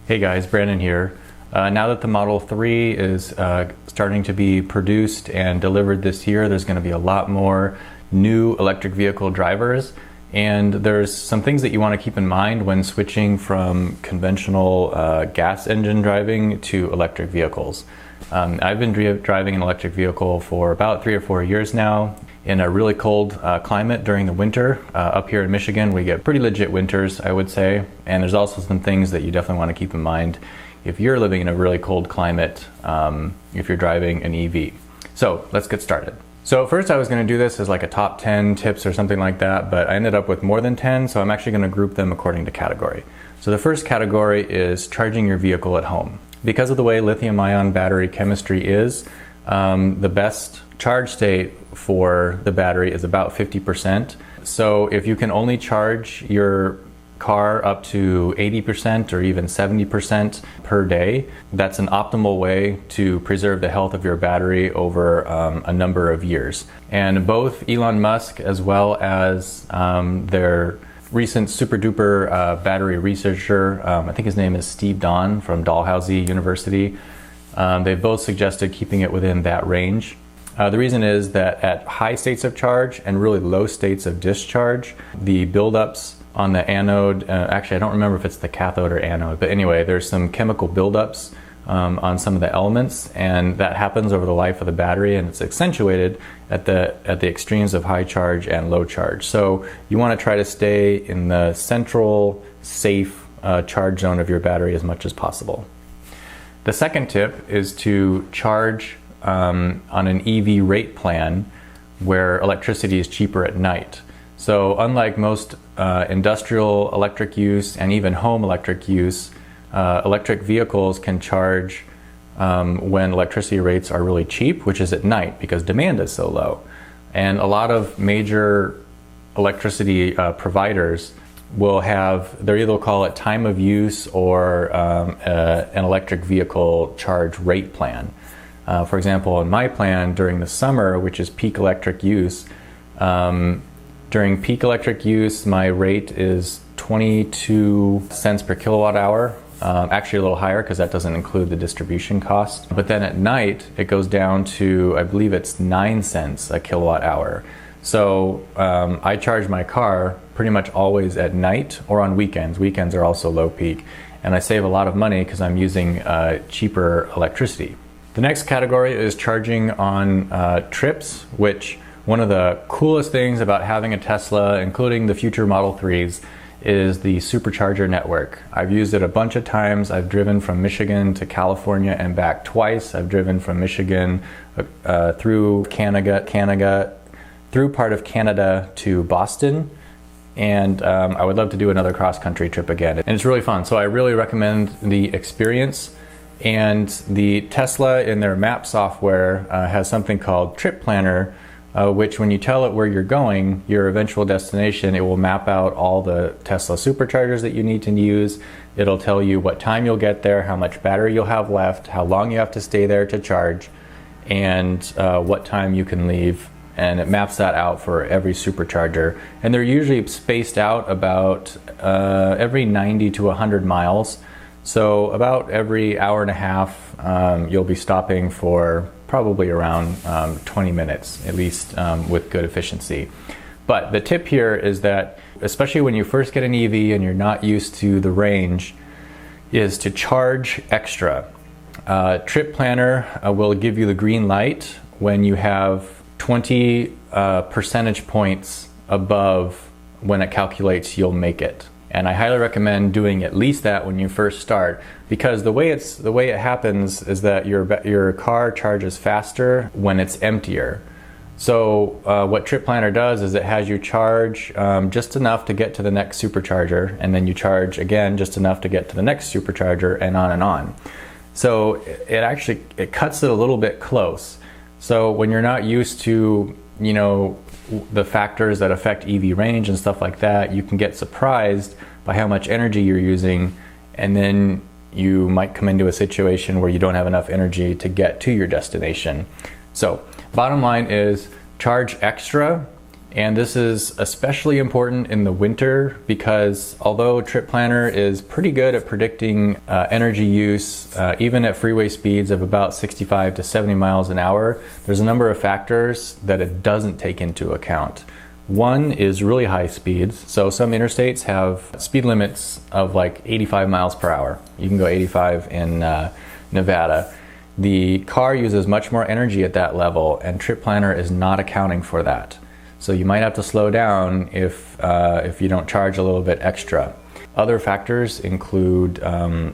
Hey guys, Brandon here. Now that the Model 3 is starting to be produced and delivered this year, there's going to be a lot more new electric vehicle drivers, and there's some things that you want to keep in mind when switching from conventional gas engine driving to electric vehicles. I've been driving an electric vehicle for about 3 or 4 years now in a really cold climate during the winter. Up here in Michigan, we get pretty legit winters, I would say, and there's also some things that you definitely want to keep in mind if you're living in a really cold climate, if you're driving an EV. So let's get started. So first I was going to do this as like a top 10 tips or something like that, but I ended up with more than 10, so I'm actually going to group them according to category. So the first category is charging your vehicle at home. Because of the way lithium-ion battery chemistry is, the best charge state for the battery is about 50%. So if you can only charge your car up to 80% or even 70% per day, that's an optimal way to preserve the health of your battery over a number of years. And both Elon Musk as well as their recent super duper battery researcher, I think his name is Steve Don from Dalhousie University, they've both suggested keeping it within that range. The reason is that at high states of charge and really low states of discharge, the buildups on the anode, actually I don't remember if it's the cathode or anode, but anyway, there's some chemical buildups on some of the elements, and that happens over the life of the battery, and it's accentuated at the extremes of high charge and low charge. So you want to try to stay in the central, safe charge zone of your battery as much as possible. The second tip is to charge on an EV rate plan where electricity is cheaper at night. So unlike most industrial electric use and even home electric use, electric vehicles can charge when electricity rates are really cheap, which is at night because demand is so low. And a lot of major electricity providers will have, they either call it time of use or an electric vehicle charge rate plan. For example, in my plan during the summer, which is peak electric use, during peak electric use, my rate is 22 cents per kilowatt hour. Actually a little higher because that doesn't include the distribution cost. But then at night, it goes down to, I believe it's 9 cents a kilowatt hour. So I charge my car pretty much always at night or on weekends. Weekends are also low peak. And I save a lot of money because I'm using cheaper electricity. The next category is charging on trips, which one of the coolest things about having a Tesla, including the future Model 3s, is the supercharger network. I've used it a bunch of times. I've driven from Michigan to California and back twice. I've driven from Michigan through Canada, through part of Canada to Boston. And I would love to do another cross-country trip again. And it's really fun. So I really recommend the experience. And the Tesla in their map software has something called Trip Planner, which when you tell it where you're going, your eventual destination, it will map out all the Tesla superchargers that you need to use. It'll tell you what time you'll get there, how much battery you'll have left, how long you have to stay there to charge, and what time you can leave. And it maps that out for every supercharger. And they're usually spaced out about every 90 to 100 miles. So about every hour and a half, you'll be stopping for probably around 20 minutes, at least with good efficiency. But the tip here is that, especially when you first get an EV and you're not used to the range, is to charge extra. Trip Planner will give you the green light when you have 20 percentage points above when it calculates you'll make it. And I highly recommend doing at least that when you first start, because the way it happens is that your car charges faster when it's emptier. So what Trip Planner does is it has you charge just enough to get to the next supercharger, and then you charge again just enough to get to the next supercharger, and on and on. So it cuts it a little bit close. So when you're not used to, you know, the factors that affect EV range and stuff like that, you can get surprised by how much energy you're using, and then you might come into a situation where you don't have enough energy to get to your destination. So bottom line is charge extra And this is especially important in the winter because although Trip Planner is pretty good at predicting energy use, even at freeway speeds of about 65 to 70 miles an hour, there's a number of factors that it doesn't take into account. One is really high speeds. So some interstates have speed limits of like 85 miles per hour. You can go 85 in Nevada. The car uses much more energy at that level, and Trip Planner is not accounting for that. So you might have to slow down if you don't charge a little bit extra. Other factors include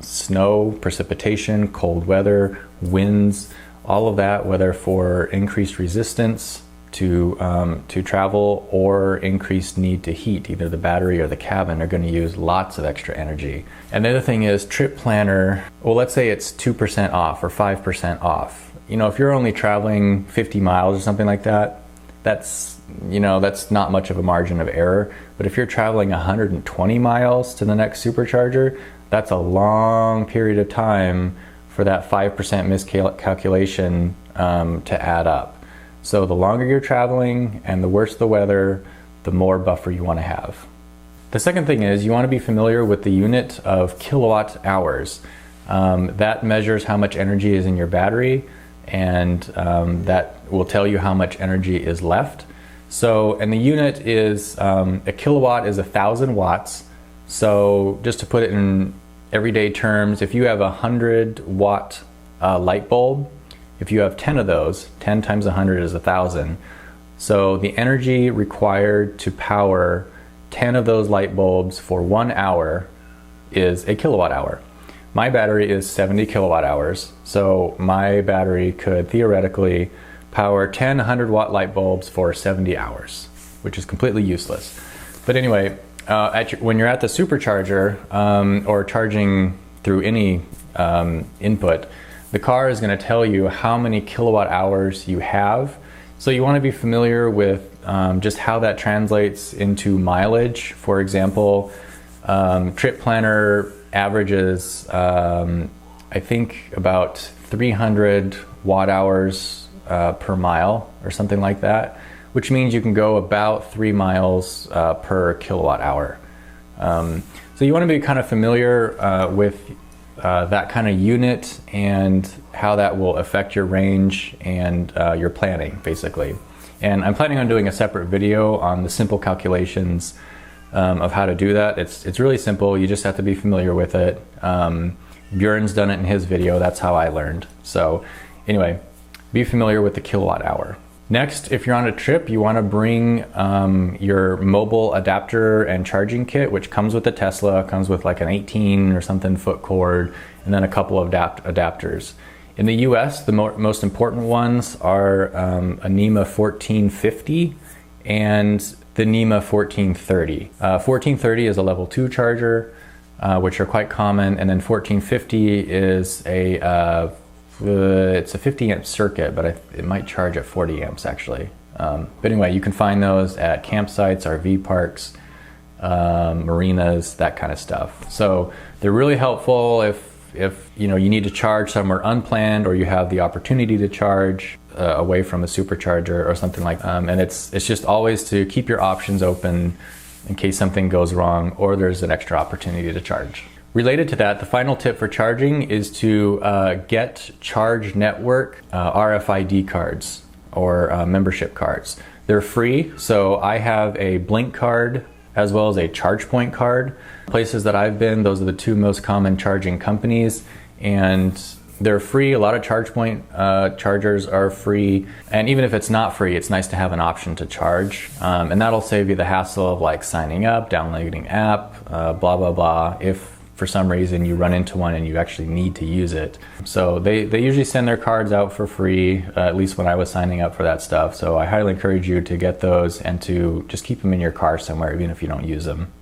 snow, precipitation, cold weather, winds, all of that, whether for increased resistance to travel or increased need to heat. Either the battery or the cabin are going to use lots of extra energy. And the other thing is Trip Planner, well, let's say it's 2% off or 5% off. You know, if you're only traveling 50 miles or something like that, that's not much of a margin of error. But if you're traveling 120 miles to the next supercharger, that's a long period of time for that 5% miscalculation to add up. So the longer you're traveling and the worse the weather, the more buffer you want to have. The second thing is you want to be familiar with the unit of kilowatt hours. That measures how much energy is in your battery, and that will tell you how much energy is left. So, and the unit is, a kilowatt is 1,000 watts. So just to put it in everyday terms, if you have a 100-watt light bulb, if you have 10 of those, 10 times 100 is 1,000. So the energy required to power 10 of those light bulbs for 1 hour is a kilowatt hour. My battery is 70 kilowatt hours, so my battery could theoretically power 10 100-watt light bulbs for 70 hours, which is completely useless. But anyway, when you're at the supercharger or charging through any input, the car is going to tell you how many kilowatt hours you have. So you want to be familiar with just how that translates into mileage. For example, Trip Planner averages, I think, about 300 watt hours per mile or something like that, which means you can go about 3 miles per kilowatt hour. So you want to be kind of familiar with that kind of unit and how that will affect your range and your planning, basically. And I'm planning on doing a separate video on the simple calculations of how to do that. It's really simple. You just have to be familiar with it. Bjorn's done it in his video. That's how I learned. So anyway, be familiar with the kilowatt hour. Next, if you're on a trip, you want to bring your mobile adapter and charging kit, which comes with the Tesla. It comes with like an 18 or something foot cord, and then a couple of adapters. In the US, the most important ones are a NEMA 1450 and the NEMA 1430. 1430 is a level 2 charger, which are quite common, and then 1450 is it's a 50 amp circuit, but it might charge at 40 amps actually. But anyway, you can find those at campsites, RV parks, marinas, that kind of stuff. So they're really helpful if you need to charge somewhere unplanned, or you have the opportunity to charge away from a supercharger or something like that. And it's just always to keep your options open in case something goes wrong or there's an extra opportunity to charge. Related to that, the final tip for charging is to get Charge Network RFID cards or membership cards. They're free, so I have a Blink card as well as a ChargePoint card. Places that I've been, those are the two most common charging companies, and they're free. A lot of ChargePoint chargers are free, and even if it's not free, it's nice to have an option to charge, and that'll save you the hassle of like signing up, downloading app, blah blah blah, if for some reason you run into one and you actually need to use it. So they usually send their cards out for free, at least when I was signing up for that stuff. So I highly encourage you to get those and to just keep them in your car somewhere, even if you don't use them.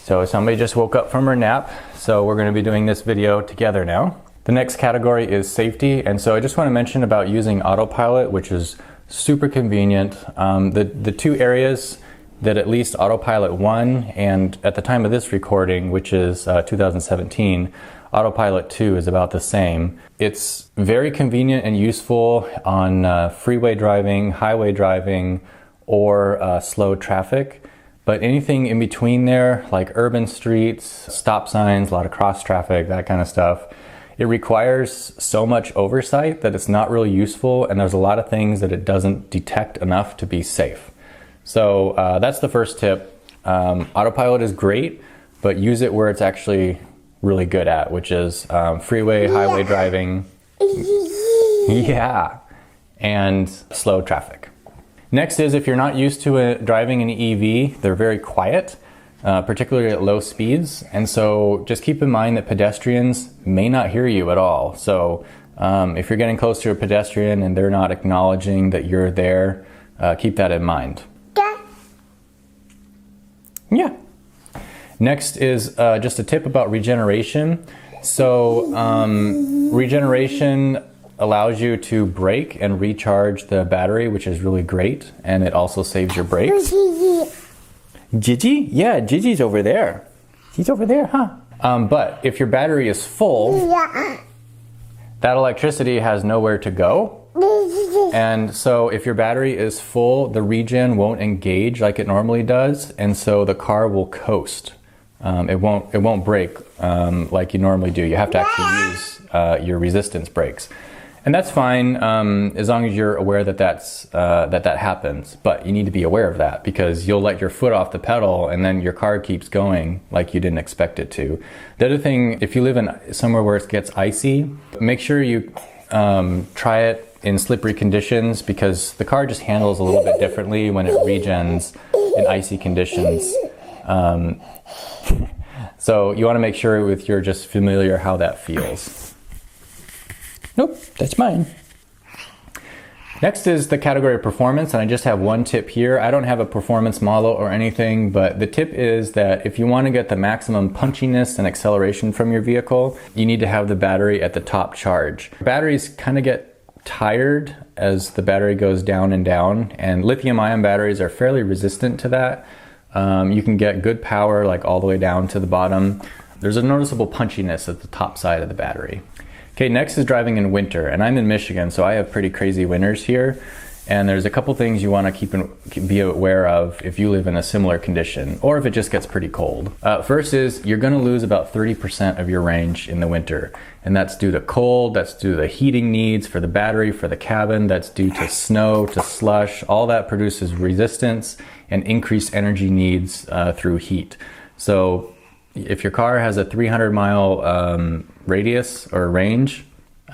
So somebody just woke up from her nap, so we're going to be doing this video together now. The next category is safety, and so I just want to mention about using Autopilot, which is super convenient. The two areas that at least Autopilot 1, and at the time of this recording, which is 2017, Autopilot 2 is about the same. It's very convenient and useful on freeway driving, highway driving, or slow traffic. But anything in between there, like urban streets, stop signs, a lot of cross traffic, that kind of stuff, it requires so much oversight that it's not really useful, and there's a lot of things that it doesn't detect enough to be safe. So that's the first tip. Autopilot is great, but use it where it's actually really good at, which is freeway, highway driving, yeah, and slow traffic. Next is, if you're not used to driving an EV, they're very quiet, particularly at low speeds. And so just keep in mind that pedestrians may not hear you at all. So if you're getting close to a pedestrian and they're not acknowledging that you're there, keep that in mind. Yeah. Next is just a tip about regeneration. So regeneration allows you to brake and recharge the battery, which is really great, and it also saves your brakes. Gigi? Yeah, Gigi's over there. She's over there, huh? But if your battery is full, that electricity has nowhere to go. And so if your battery is full, the regen won't engage like it normally does, and so the car will coast. It won't brake like you normally do. You have to actually use your resistance brakes. And that's fine as long as you're aware that that happens. But you need to be aware of that, because you'll let your foot off the pedal and then your car keeps going like you didn't expect it to. The other thing, if you live in somewhere where it gets icy, make sure you try it in slippery conditions, because the car just handles a little bit differently when it regens in icy conditions. So you want to make sure you're just familiar how that feels. Nope, that's mine. Next is the category of performance, and I just have one tip here. I don't have a performance model or anything, but the tip is that if you want to get the maximum punchiness and acceleration from your vehicle, you need to have the battery at the top charge. Batteries kind of get tired as the battery goes down, and lithium-ion batteries are fairly resistant to that. You can get good power like all the way down to the bottom. There's a noticeable punchiness at the top side of the battery. Okay, next is driving in winter, and I'm in Michigan, so I have pretty crazy winters here. And there's a couple things you want to be aware of if you live in a similar condition, or if it just gets pretty cold. First is, you're going to lose about 30% of your range in the winter, and that's due to cold, that's due to the heating needs for the battery, for the cabin, that's due to snow, to slush. All that produces resistance and increased energy needs through heat. So if your car has a 300-mile radius or range,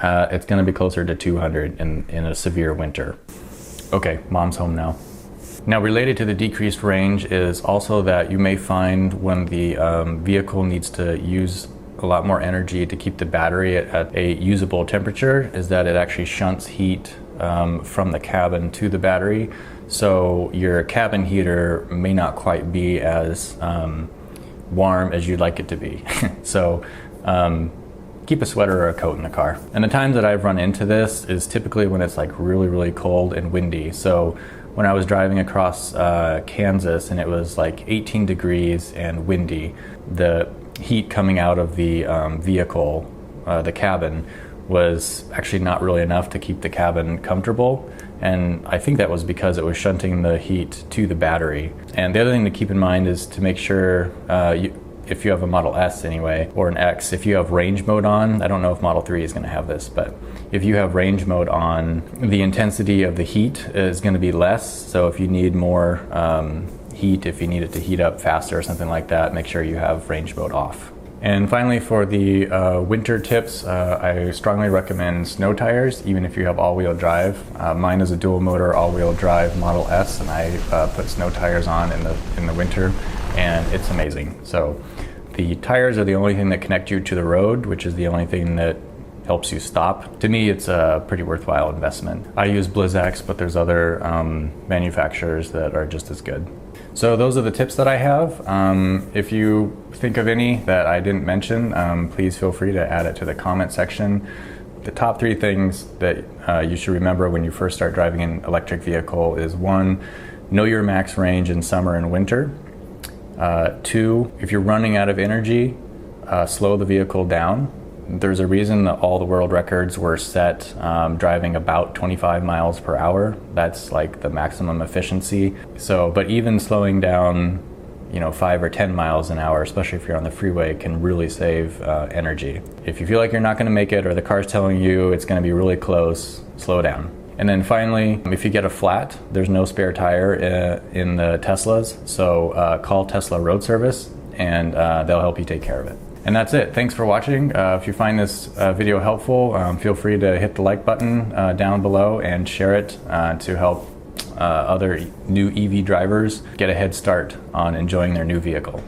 it's going to be closer to 200 in a severe winter. Okay, mom's home now. Now, related to the decreased range is also that you may find when the vehicle needs to use a lot more energy to keep the battery at a usable temperature, is that it actually shunts heat from the cabin to the battery. So your cabin heater may not quite be as warm as you'd like it to be. So keep a sweater or a coat in the car. And the times that I've run into this is typically when it's like really, really cold and windy. So when I was driving across Kansas and it was like 18 degrees and windy, the heat coming out of the vehicle, the cabin, was actually not really enough to keep the cabin comfortable. And I think that was because it was shunting the heat to the battery. And the other thing to keep in mind is to make sure if you have a Model S anyway, or an X, if you have range mode on, I don't know if Model 3 is going to have this, but if you have range mode on, the intensity of the heat is going to be less. So if you need more heat, if you need it to heat up faster or something like that, make sure you have range mode off. And finally, for the winter tips, I strongly recommend snow tires, even if you have all-wheel drive. Mine is a dual motor all-wheel drive Model S, and I put snow tires on in the winter, and it's amazing. So the tires are the only thing that connect you to the road, which is the only thing that helps you stop. To me, it's a pretty worthwhile investment. I use Blizzaks, but there's other manufacturers that are just as good. So those are the tips that I have. If you think of any that I didn't mention, please feel free to add it to the comment section. The top 3 things that you should remember when you first start driving an electric vehicle is 1, know your max range in summer and winter. 2, if you're running out of energy, slow the vehicle down. There's a reason that all the world records were set driving about 25 miles per hour. That's like the maximum efficiency. So, but even slowing down, 5 or 10 miles an hour, especially if you're on the freeway, can really save energy. If you feel like you're not going to make it, or the car's telling you it's going to be really close, slow down. And then finally, if you get a flat, there's no spare tire in the Teslas, so call Tesla Road Service and they'll help you take care of it. And that's it. Thanks for watching. If you find this video helpful, feel free to hit the like button down below and share it to help other new EV drivers get a head start on enjoying their new vehicle.